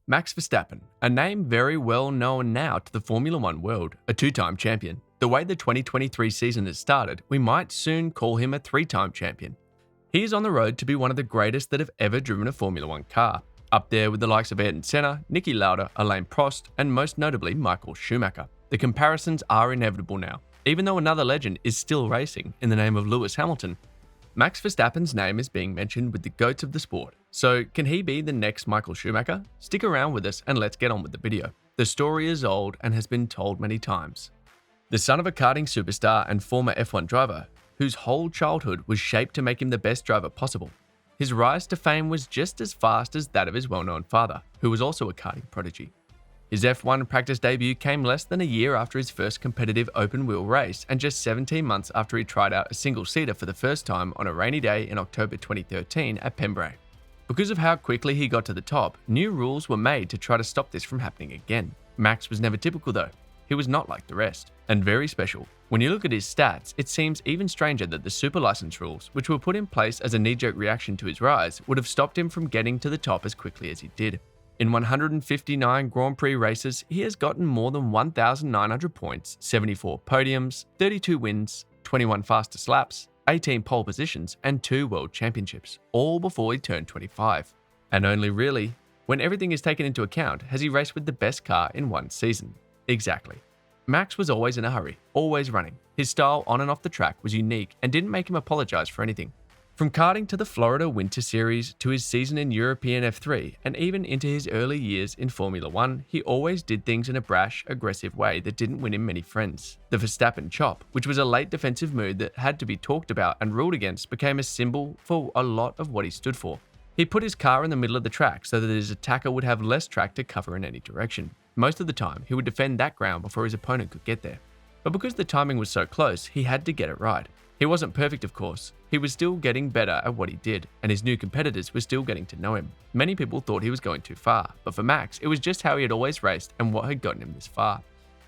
Max Verstappen, a name very well known now to the Formula One world, a two-time champion. The way the 2023 season has started, we might soon call him a three-time champion. He is on the road to be one of the greatest that have ever driven a Formula One car, up there with the likes of Ayrton Senna, Niki Lauda, Alain Prost, and most notably Michael Schumacher. The comparisons are inevitable now, even though another legend is still racing in the name of Lewis Hamilton. Max Verstappen's name is being mentioned with the GOATs of the sport. So can he be the next Michael Schumacher? Stick around with us and let's get on with the video. The story is old and has been told many times. The son of a karting superstar and former F1 driver, whose whole childhood was shaped to make him the best driver possible. His rise to fame was just as fast as that of his well-known father, who was also a karting prodigy. His F1 practice debut came less than a year after his first competitive open-wheel race and just 17 months after he tried out a single-seater for the first time on a rainy day in October 2013 at Pembrey. Because of how quickly he got to the top, new rules were made to try to stop this from happening again. Max was never typical though. He was not like the rest, and very special. When you look at his stats, it seems even stranger that the super license rules, which were put in place as a knee-jerk reaction to his rise, would have stopped him from getting to the top as quickly as he did. In 159 Grand Prix races, he has gotten more than 1,900 points, 74 podiums, 32 wins, 21 fastest laps, 18 pole positions, and 2 world championships, all before he turned 25. And only really, when everything is taken into account, has he raced with the best car in one season. Exactly. Max was always in a hurry, always running. His style on and off the track was unique and didn't make him apologize for anything. From karting to the Florida Winter Series to his season in European F3 and even into his early years in Formula One, he always did things in a brash, aggressive way that didn't win him many friends. The Verstappen chop, which was a late defensive move that had to be talked about and ruled against, became a symbol for a lot of what he stood for. He put his car in the middle of the track so that his attacker would have less track to cover in any direction. Most of the time, he would defend that ground before his opponent could get there. But because the timing was so close, he had to get it right. He wasn't perfect, of course. He was still getting better at what he did, and his new competitors were still getting to know him. Many people thought he was going too far, but for Max, it was just how he had always raced and what had gotten him this far.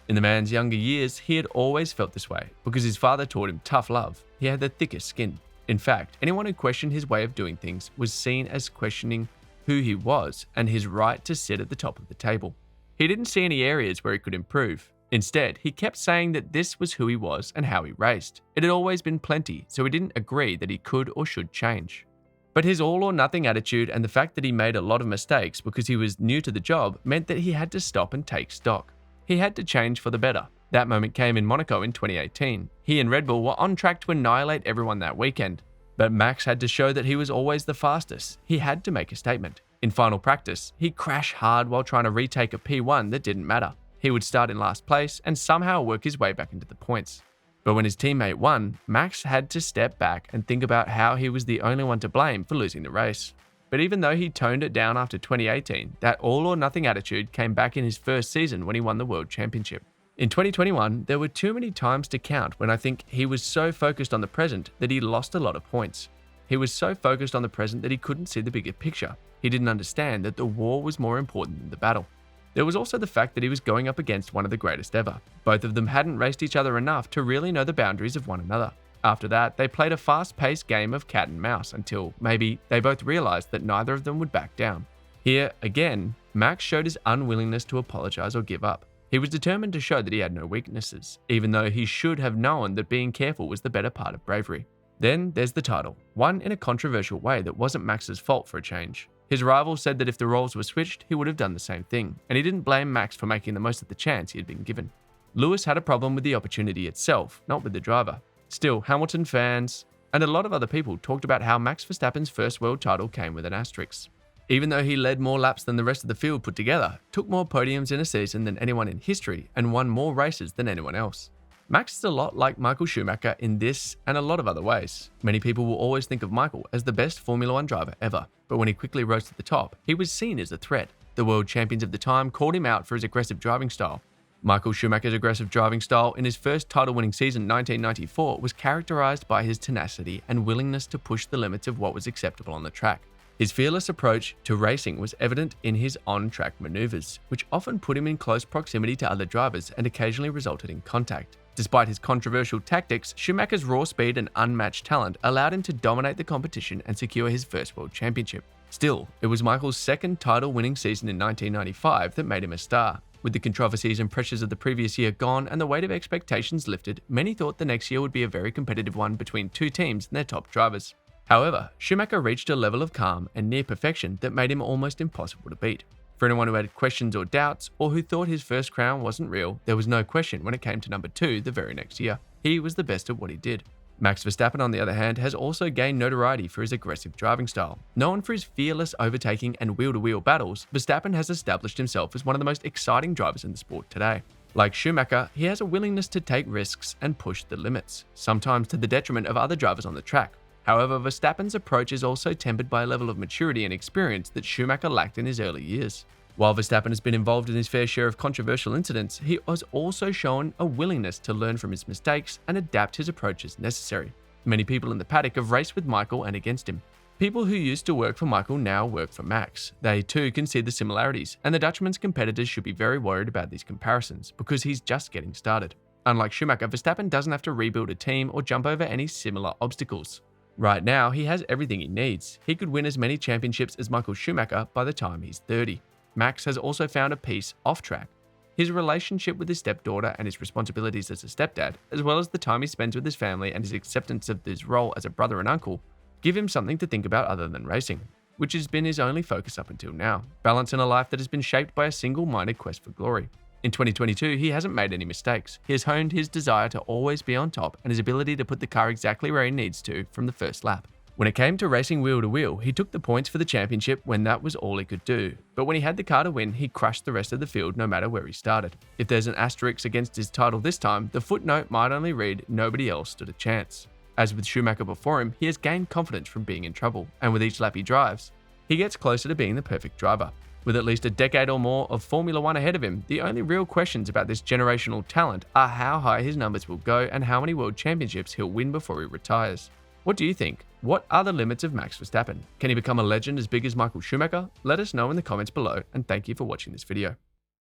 In the man's younger years, he had always felt this way, because his father taught him tough love. He had the thickest skin. In fact, anyone who questioned his way of doing things was seen as questioning who he was and his right to sit at the top of the table. He didn't see any areas where he could improve. Instead, he kept saying that this was who he was and how he raced. It had always been plenty, so he didn't agree that he could or should change. But his all-or-nothing attitude and the fact that he made a lot of mistakes because he was new to the job meant that he had to stop and take stock. He had to change for the better. That moment came in Monaco in 2018. He and Red Bull were on track to annihilate everyone that weekend. But Max had to show that he was always the fastest. He had to make a statement. In final practice, he crashed hard while trying to retake a P1 that didn't matter. He would start in last place and somehow work his way back into the points. But when his teammate won, Max had to step back and think about how he was the only one to blame for losing the race. But even though he toned it down after 2018, that all-or-nothing attitude came back in his first season when he won the World Championship. In 2021, there were too many times to count when I think he was so focused on the present that he lost a lot of points. He was so focused on the present that he couldn't see the bigger picture. He didn't understand that the war was more important than the battle. There was also the fact that he was going up against one of the greatest ever. Both of them hadn't raced each other enough to really know the boundaries of one another. After that, they played a fast-paced game of cat and mouse until, maybe, they both realized that neither of them would back down. Here, again, Max showed his unwillingness to apologize or give up. He was determined to show that he had no weaknesses, even though he should have known that being careful was the better part of bravery. Then there's the title, won in a controversial way that wasn't Max's fault for a change. His rival said that if the roles were switched, he would have done the same thing, and he didn't blame Max for making the most of the chance he had been given. Lewis had a problem with the opportunity itself, not with the driver. Still, Hamilton fans and a lot of other people talked about how Max Verstappen's first world title came with an asterisk. Even though he led more laps than the rest of the field put together, took more podiums in a season than anyone in history, and won more races than anyone else. Max is a lot like Michael Schumacher in this and a lot of other ways. Many people will always think of Michael as the best Formula One driver ever, but when he quickly rose to the top, he was seen as a threat. The world champions of the time called him out for his aggressive driving style. Michael Schumacher's aggressive driving style in his first title-winning season in 1994 was characterized by his tenacity and willingness to push the limits of what was acceptable on the track. His fearless approach to racing was evident in his on-track maneuvers, which often put him in close proximity to other drivers and occasionally resulted in contact. Despite his controversial tactics, Schumacher's raw speed and unmatched talent allowed him to dominate the competition and secure his first world championship. Still, it was Michael's second title-winning season in 1995 that made him a star. With the controversies and pressures of the previous year gone and the weight of expectations lifted, many thought the next year would be a very competitive one between two teams and their top drivers. However, Schumacher reached a level of calm and near perfection that made him almost impossible to beat. For anyone who had questions or doubts, or who thought his first crown wasn't real, there was no question when it came to number 2 the very next year. He was the best at what he did. Max Verstappen, on the other hand, has also gained notoriety for his aggressive driving style. Known for his fearless overtaking and wheel-to-wheel battles, Verstappen has established himself as one of the most exciting drivers in the sport today. Like Schumacher, he has a willingness to take risks and push the limits, sometimes to the detriment of other drivers on the track. However, Verstappen's approach is also tempered by a level of maturity and experience that Schumacher lacked in his early years. While Verstappen has been involved in his fair share of controversial incidents, he has also shown a willingness to learn from his mistakes and adapt his approach as necessary. Many people in the paddock have raced with Michael and against him. People who used to work for Michael now work for Max. They too can see the similarities, and the Dutchman's competitors should be very worried about these comparisons because he's just getting started. Unlike Schumacher, Verstappen doesn't have to rebuild a team or jump over any similar obstacles. Right now, he has everything he needs. He could win as many championships as Michael Schumacher by the time he's 30. Max has also found a peace off track. His relationship with his stepdaughter and his responsibilities as a stepdad, as well as the time he spends with his family and his acceptance of his role as a brother and uncle, give him something to think about other than racing, which has been his only focus up until now. Balance in a life that has been shaped by a single-minded quest for glory. In 2022, he hasn't made any mistakes. He has honed his desire to always be on top and his ability to put the car exactly where he needs to from the first lap. When it came to racing wheel-to-wheel, he took the points for the championship when that was all he could do. But when he had the car to win, he crushed the rest of the field no matter where he started. If there's an asterisk against his title this time, the footnote might only read, "Nobody else stood a chance." As with Schumacher before him, he has gained confidence from being in trouble, and with each lap he drives, he gets closer to being the perfect driver. With at least a decade or more of Formula One ahead of him, the only real questions about this generational talent are how high his numbers will go and how many world championships he'll win before he retires. What do you think? What are the limits of Max Verstappen? Can he become a legend as big as Michael Schumacher? Let us know in the comments below, and thank you for watching this video.